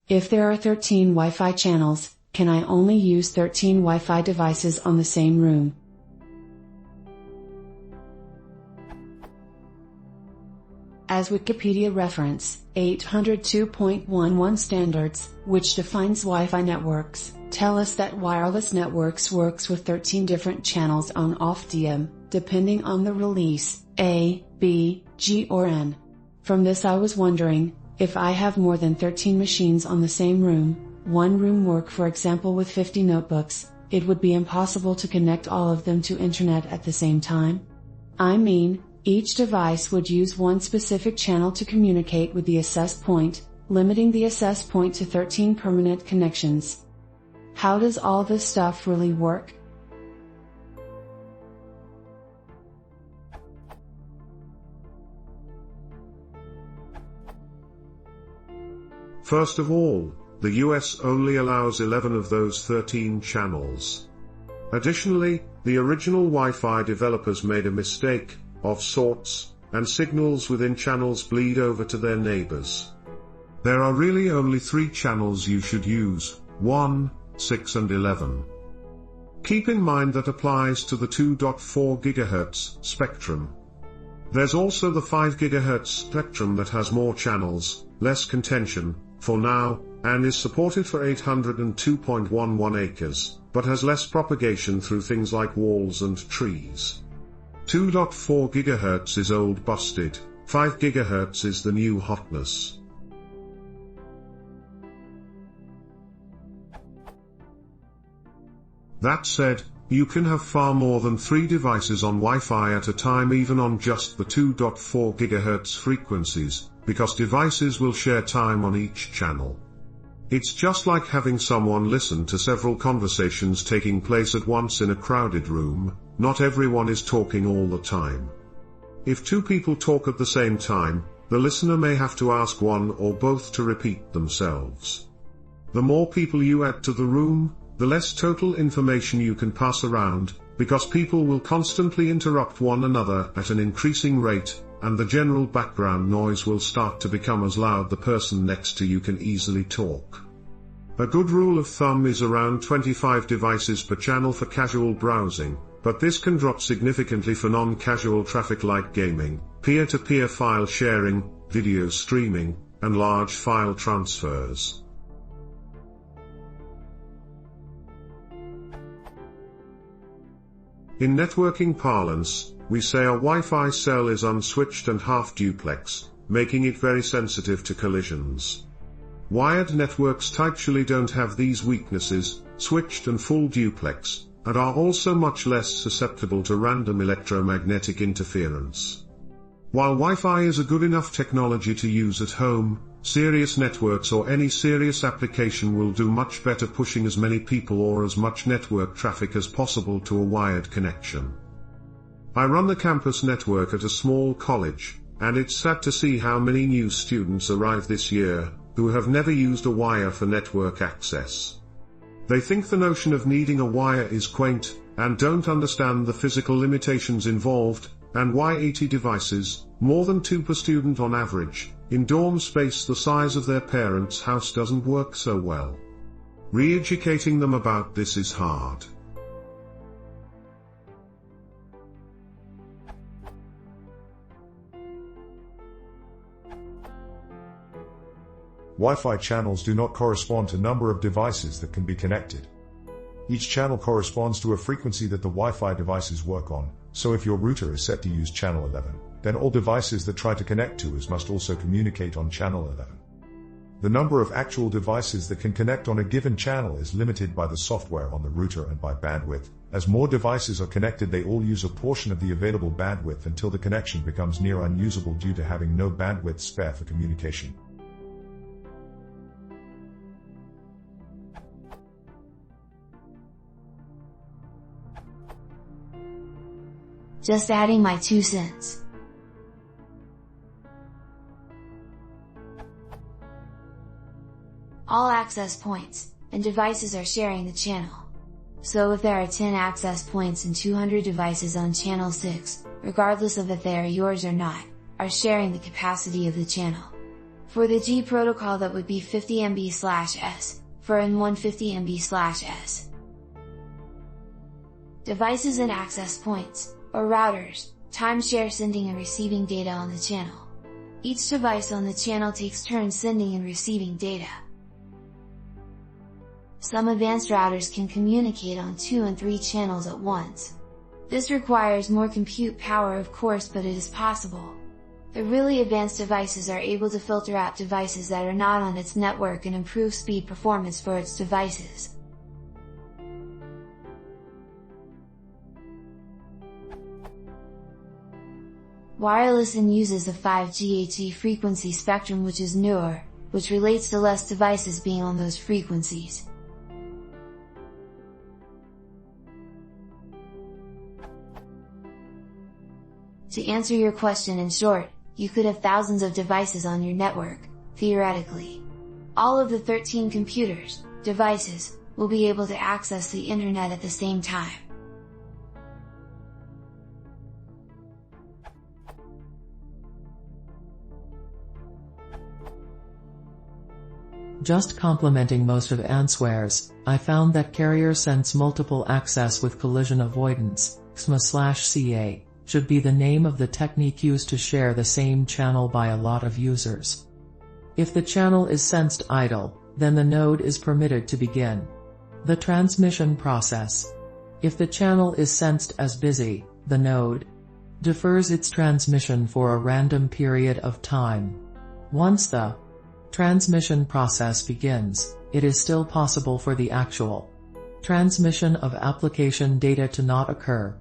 If there are 13 Wi-Fi channels, can I only use 13 Wi-Fi devices on the same room? As Wikipedia reference, 802.11 standards, which defines Wi-Fi networks, tell us that wireless networks works with 13 different channels on off DM, depending on the release, A, B, G or N. From this I was wondering, if I have more than 13 machines on the same room, one room work for example with 50 notebooks, it would be impossible to connect all of them to internet at the same time? I mean, each device would use one specific channel to communicate with the access point, limiting the access point to 13 permanent connections. How does all this stuff really work? First of all, the US only allows 11 of those 13 channels. Additionally, the original Wi-Fi developers made a mistake, of sorts, and signals within channels bleed over to their neighbors. There are really only 3 channels you should use, 1, 6 and 11. Keep in mind that applies to the 2.4 GHz spectrum. There's also the 5 GHz spectrum that has more channels, less contention, for now, and is supported for 802.11 acres, but has less propagation through things like walls and trees. 2.4 GHz is old busted, 5 GHz is the new hotness. That said, you can have far more than 3 devices on Wi-Fi at a time even on just the 2.4 GHz frequencies, because devices will share time on each channel. It's just like having someone listen to several conversations taking place at once in a crowded room. Not everyone is talking all the time. If 2 people talk at the same time, the listener may have to ask one or both to repeat themselves. The more people you add to the room, the less total information you can pass around, because people will constantly interrupt one another at an increasing rate, and the general background noise will start to become as loud the person next to you can easily talk. A good rule of thumb is around 25 devices per channel for casual browsing, but this can drop significantly for non-casual traffic like gaming, peer-to-peer file sharing, video streaming, and large file transfers. In networking parlance, we say a Wi-Fi cell is unswitched and half-duplex, making it very sensitive to collisions. Wired networks typically don't have these weaknesses, switched and full duplex, and are also much less susceptible to random electromagnetic interference. While Wi-Fi is a good enough technology to use at home, serious networks or any serious application will do much better pushing as many people or as much network traffic as possible to a wired connection. I run the campus network at a small college, and it's sad to see how many new students arrive this year, who have never used a wire for network access. They think the notion of needing a wire is quaint, and don't understand the physical limitations involved, and why 80 devices, more than 2 per student on average, in dorm space the size of their parents' house doesn't work so well. Re-educating them about this is hard. Wi-Fi channels do not correspond to number of devices that can be connected. Each channel corresponds to a frequency that the Wi-Fi devices work on, so if your router is set to use channel 11, then all devices that try to connect to us must also communicate on channel 11. The number of actual devices that can connect on a given channel is limited by the software on the router and by bandwidth. As more devices are connected, they all use a portion of the available bandwidth until the connection becomes near unusable due to having no bandwidth spare for communication. Just adding my 2 cents. All access points and devices are sharing the channel. So if there are 10 access points and 200 devices on channel 6, regardless of if they are yours or not, are sharing the capacity of the channel. For the G protocol, that would be 50 MB/s, for N1 50 MB/s. Devices and access points, or routers, timeshare sending and receiving data on the channel. Each device on the channel takes turns sending and receiving data. Some advanced routers can communicate on 2 and 3 channels at once. This requires more compute power, of course, but it is possible. The really advanced devices are able to filter out devices that are not on its network and improve speed performance for its devices. Wireless N uses the 5 GHz frequency spectrum, which is newer, which relates to less devices being on those frequencies. To answer your question in short, you could have thousands of devices on your network, theoretically. All of the 13 computers, devices, will be able to access the internet at the same time. Just complementing most of Answer's, I found that carrier sense multiple access with collision avoidance, XMA/CA, should be the name of the technique used to share the same channel by a lot of users. If the channel is sensed idle, then the node is permitted to begin the transmission process. If the channel is sensed as busy, the node defers its transmission for a random period of time. Once the transmission process begins, it is still possible for the actual transmission of application data to not occur.